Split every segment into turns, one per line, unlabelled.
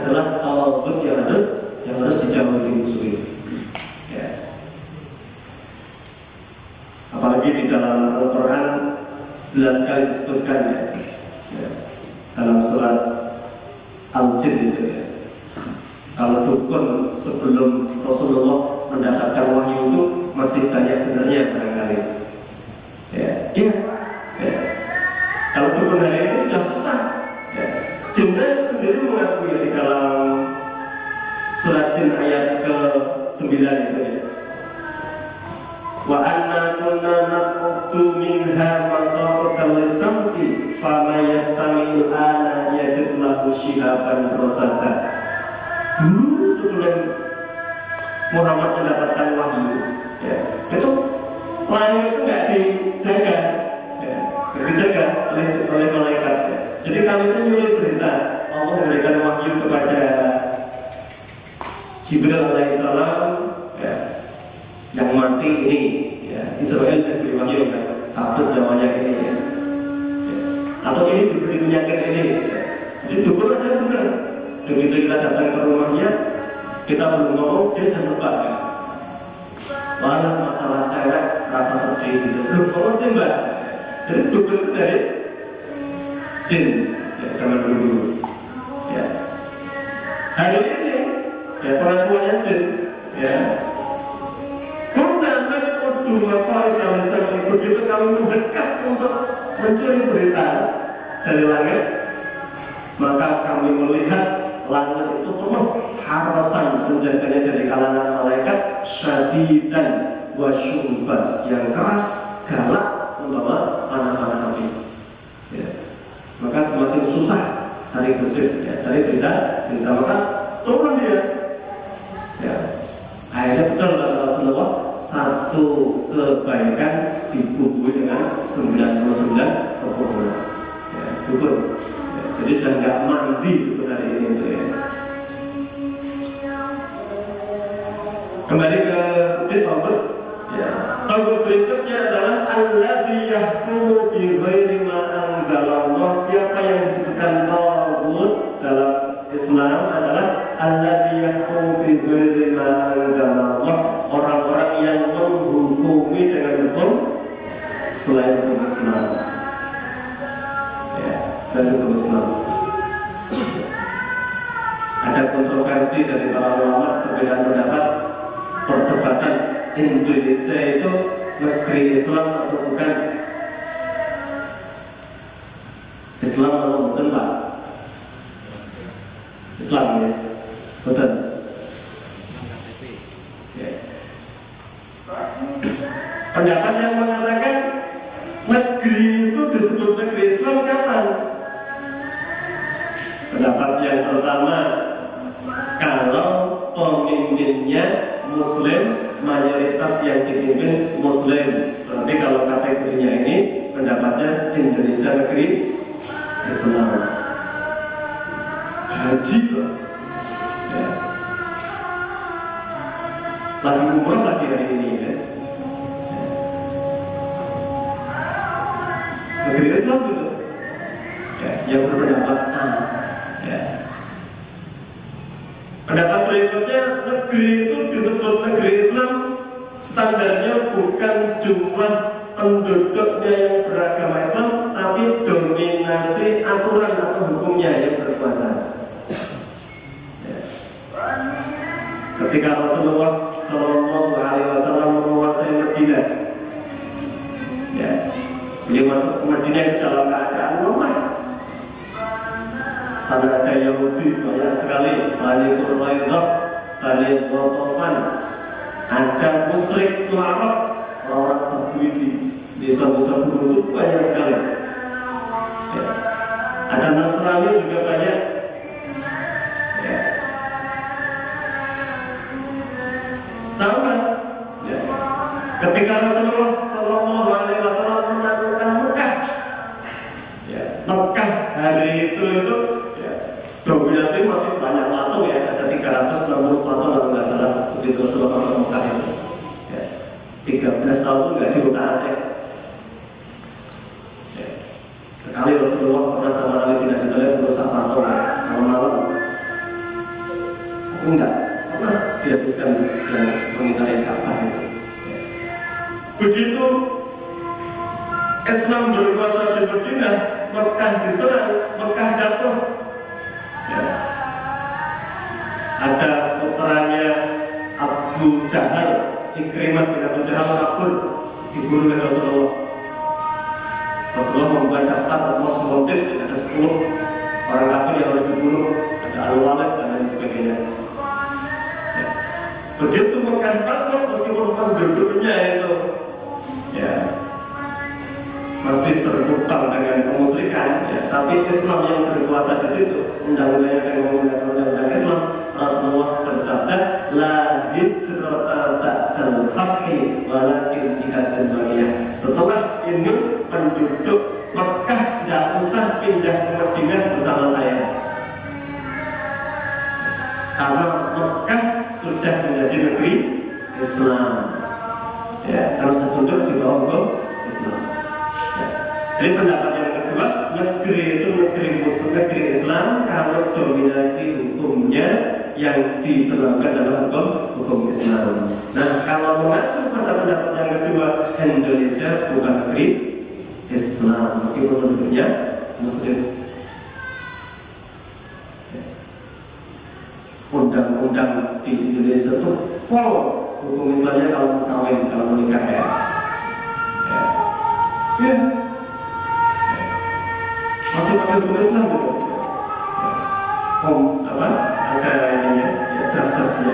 adalah tawagut yang harus dijauhi, dimusuhi. Ya. Apalagi di dalam Al-Quran 11 kali disebutkan ya, dalam surat Al-Jin itu ya. Kalau dukun sebelum Rasulullah mendapatkan wahyu itu masih banyak benarnya barangkali. Ya. Kalau dukun hari ini sudah susah. Ya. Jinnya sendiri mengakui di dalam surat Jin ayat ke-9 itu ya. Wa anna kunna naqutu minha maqatal samsi fama yastami'u ana yajid lahu shihaban rasada. Dulu sebelum Muhammad mendapatkan wahyu ya, itu wahyu itu nggak dijaga ya, dijaga oleh malaikat ya. Jadi kami itu nyuruh berita Allah memberikan wahyu kepada Jibril alaihissalam ya, yang mati ini ya, Israel diberi wahyu kan, cabut nyawanya ini ya. Atau ini diberi penyakit ini ya. Jadi dukun ada yang benar. Begitu kita datang ke rumahnya, kita belum ngomong, dia sudah nebak ya. Walau masalah cewek rasa sedih gitu, belum ngomong sih mbak. Jadi dukun itu dari jin ya, zaman dulu ya. Hari ini ya pengakuannya jin ya. Begitu kami mendekat untuk mencuri berita dari langit, maka kami melihat langit itu penuh harasan penjaganya dari kalangan malaikat syadidan wa syuban, yang keras, galak, membawa panah-panah api ya. Maka semakin susah cari gosip ya, cari berita maka turun dia ya. Akhirnya betul kata Rasulullah, satu kebaikan dibumbui dengan 99 kebohongan ya, dukun ya. Jadi sudah nggak mandi dukun hari ini itu ya. Kembali ke tawagut ya. Tawagut berikutnya adalah alladzi yahkumu bi ghairi ma anzalallah. Siapa yang disebutkan tawagut dalam Islam adalah alladzi yahkumu bi ghairi ma anzalallah, orang-orang yang menghukumi dengan hukum selain hukum Islam ya, selain hukum Islam. Ada kontroversi dari para ulama, perbedaan pendapat, perdebatan Indonesia itu negeri Islam atau bukan. Islam atau bukan Pak? Islam ya, betul ya. Pendapat yang mengatakan negeri itu disebut negeri Islam kapan? Pendapat yang pertama, kalau pemimpinnya Muslim, mayoritas yang dipimpin Muslim. Berarti kalau kategorinya ini pendapatnya Indonesia negeri Islam. Haji loh ya. Lagi umrah lagi hari ini ya. Negeri Islam itu ya, yang berpendapat A ya. Pendapat berikutnya, negeri itu disebut negeri Islam, standarnya bukan jumlah penduduknya yang beragama Islam, tapi dominasi aturan atau hukumnya yang berkuasa ya. Ketika Rasulullah SAW menguasai Madinah ya, beliau masuk ke Madinah dalam keadaan lemah. Ada Yahudi banyak sekali, Bani Quraidah, Bani Ghatafan, ada musyrik Arab, orang-orang Badui di desa-desa gunung itu banyak sekali ya. Ada Nasrani juga banyak ya. Sama ya. Ketika Rasulullah SAW menaklukkan Mekah ya, Mekah hari itu dominasi masih banyak patung ya, ada 360 patung kalau nggak salah begitu Rasulullah masuk Mekah itu ya, 13 tahun nggak diutak-atik ya. Sekali Rasulullah pernah sama Ali tidak ditolak berusaha patung ya, malam-malam enggak pernah dihabiskan yang mengitari Ka'bah itu. Begitu Islam berkuasa di Madinah, Mekah diserang, Mekah jatuh. Ya. Ada putranya Abu Jahal, Ikrimah bin Abu Jahal kabur, dibunuh oleh Rasulullah. Rasulullah membuat daftar most wanted, ada 10 orang kafir yang harus dibunuh, ada Al-Walid dan lain sebagainya. Ya. Begitu Mekah takut, meskipun penduduknya itu ya masih terhutang dengan kemusyrikan, ya, tapi Islam yang berkuasa di situ, undang-undangnya dengan undang-undang Islam. Rasulullah bersabda, la hijrata ba'dal fathi walakin jihadun baqiyah. Setelah ini penduduk Mekah tidak usah pindah ke Madinah bersama saya, karena Mekah sudah menjadi negeri Islam. Ya, harus tunduk di bawah Islam. Ya. Jadi pendapat yang kedua, negeri itu negeri Muslim, negeri Islam kalau dominasi hukumnya yang diterapkan dalam hukum Islam. Nah, kalau mengacu pada pendapat yang kedua, Indonesia bukan negeri Islam meskipun penduduknya Muslim. Undang-undang di Indonesia itu full hukum Islamnya kalau kawin, kalau menikah ya. Ya. Masih pakai hukum Islam gitu. Ada ininya, ya draft-draftnya.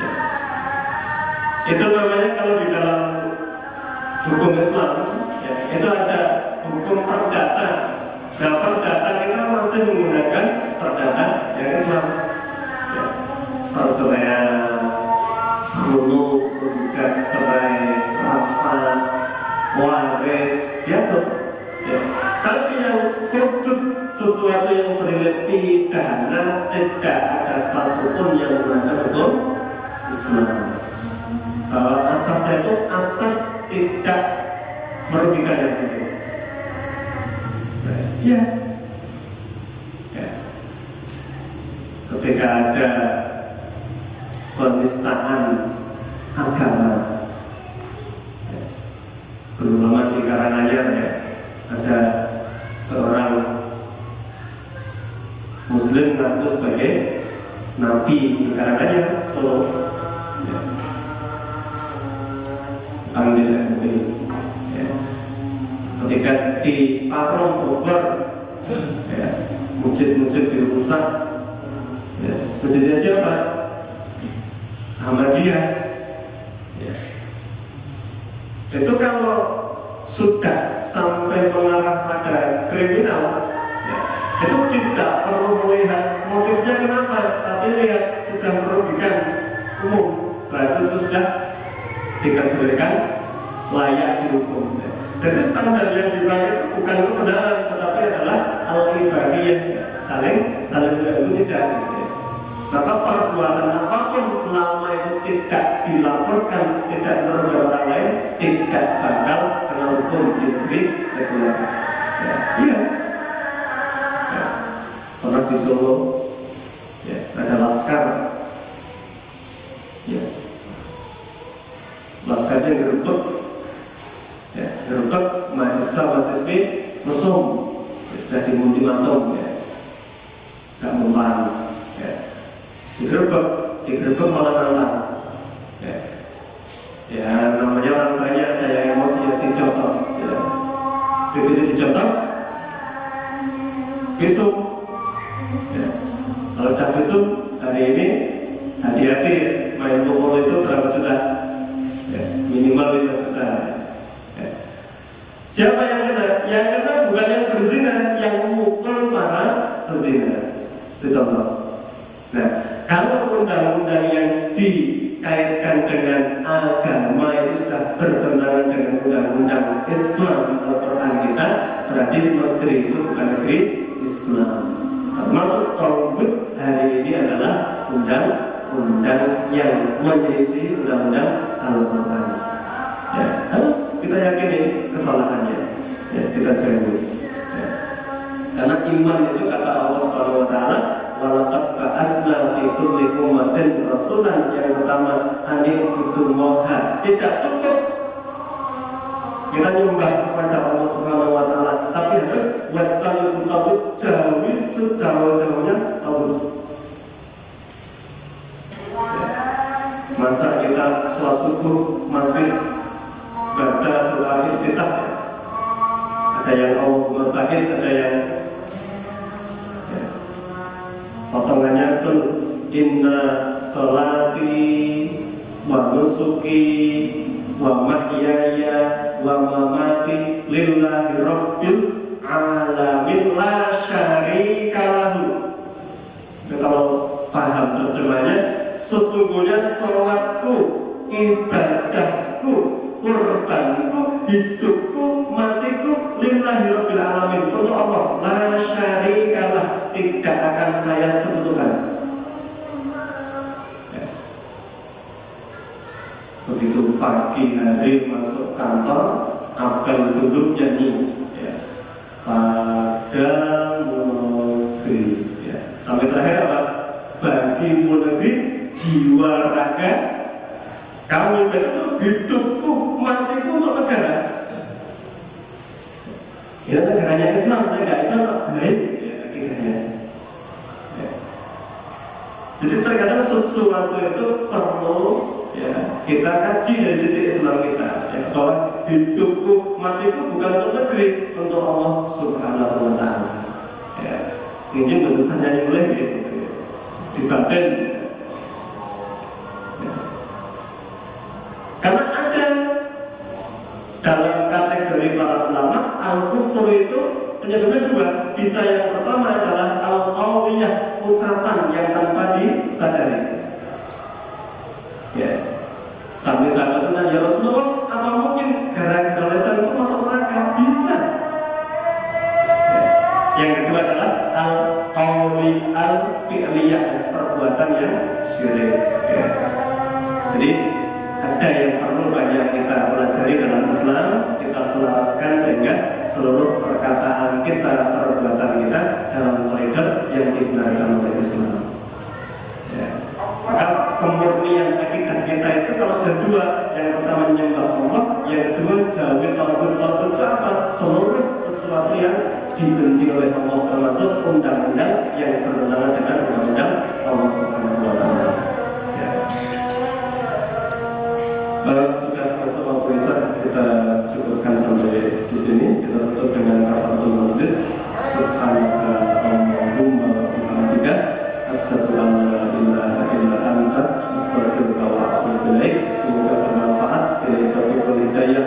Ya. Itu namanya kalau di dalam hukum Islam, ya, itu ada hukum perdata. Nah, perdata kita masih menggunakan perdata yang Islam. Ya. Perceraian, suluk, gugat cerai, rafa, waris, diatur. Ya. Tapi yang hudud, sesuatu yang bernilai pidana, tidak ada satupun yang menggunakan hukum Islam. Asasnya itu asas tidak merugikan yang lain. Ya. Ya. Ketika ada penistaan agama, ya. Berulama di Karanganyar, ya, ada seorang Muslim ngaku sebagai nabi di Karanganyar, Solo. Ya. Panggil MUI. Ya. Ketika di Parong Bogor, ya, masjid-masjid dirusak. Ya. Masjidnya siapa? Ahmadiyah. Ya. Itu kalau sudah sampai mengarah pada kriminal, ya, itu tidak perlu melihat motifnya kenapa, tapi lihat sudah merugikan umum, berarti itu sudah dikategorikan layak dihukum. Ya. Jadi standar yang dipakai bukan kebenaran, tetapi adalah al-ibadiyah, saling melindungi tidak. Ya. Maka perbuatan apapun selama itu tidak dilaporkan, tidak merugikan orang lain, tidak bakal kena hukum di negeri sekuler. Ya. Iya. Ya. Pernah di Solo, ya, ada laskar, ya, laskarnya gerebek, ya, gerebek mahasiswa-mahasiswi mesum, ya, sudah dimundi matung, ya, nggak mempan, ya, digerebek malah nantang, ya, ya, namanya orang banyak ada yang emosi, ya, dijotos, ya, begitu dijotos, visum. Ya. Kalau tak visum hari ini hati-hati, main pukul itu berapa juta? Ya. Minimal 5 juta. Ya. Siapa yang kena? Yang kena bukan yang berzina, yang memukul para berzina. Itu contoh. Nah, kalau undang-undang yang dikaitkan dengan agama itu sudah bertentangan dengan undang-undang Islam Al-Quran kita, berarti negeri itu bukan negeri Islam. Termasuk Tauhid hari ini adalah undang-undang yang menyelisih undang-undang Al-Quran. Ya, harus kita yakini kesalahannya, ya, kita jauhi. Ya. Karena iman itu kata Allah Subhanahu Wa Taala, walaqad ba'asna fi kulli Muhammadin Rasulan, yang pertama ani'budullaha. Tidak cukup kita nyembah kepada Allah Subhanahu wa Ta'ala, tapi harus wastanibu tagut, jauhi sejauh-jauhnya tagut. Masa kita sholat subuh masih baca doa iftitah, ada yang Allah bagi, ada yang potongannya itu inna sholati wa nusuki wa mahyaya wa mamati lillahi rabbil alamin la syarika lahu. Kalau paham terjemahnya, sesungguhnya sholatku, ibadahku, kurbanku, hidupku, matiku lillahi rabbil alamin, untuk Allah, la syarikalah, tidak akan saya sekutukan. Begitu pagi hari masuk kantor, apel duduk nyanyi, ya, pada negeri, ya. Sampai terakhir apa? Bagimu negeri, jiwa raga kami, itu hidupku, matiku untuk negara. Ya, negaranya Islam, negara Islam baik, ya, akidahnya. Ya. Jadi terkadang sesuatu itu perlu, ya, kita kaji dari sisi Islam kita, ya, bahwa hidupku, matiku bukan untuk negeri, untuk Allah Subhanahu wa Ta'ala. Ya, ini bentusannya mulai gitu, di batin. Ya. Karena ada dalam kategori para ulama, al-kufur itu penyebabnya dua. Bisa yang pertama adalah al-qawliyah, ucapan yang tanpa disadari. Ya, sampai sahabat itu nanya, ya Rasulullah, apa mungkin gara-gara lisan itu masuk neraka? Bisa. Ya. Yang kedua adalah al-qawli al-fi'liyah, perbuatan yang syirik. Ya. Jadi ada yang perlu banyak kita pelajari dalam Islam, kita selaraskan sehingga seluruh perkataan kita, perbuatan kita dalam koridor yang dibenarkan oleh Islam. Ya. Maka kemurnian akidah kita itu kalau sudah dua, yang pertama menyembah Allah, yang kedua jauhi tagut-tagut itu apa? Seluruh sesuatu yang dibenci oleh Allah, termasuk undang-undang yang bertentangan dengan undang-undang Allah Subhanahu wa Ta'ala. Ya. Sudah bersama Puisa, kita cukupkan sampai di sini. Kita tutup dengan kafaratul majlis. Subhanaka Allahumma wa bihamdika, asyhadu an la ilaha illa anta, astaghfiruka wa atubu ilaik. Semoga bermanfaat. Bila taufiq wal hidayah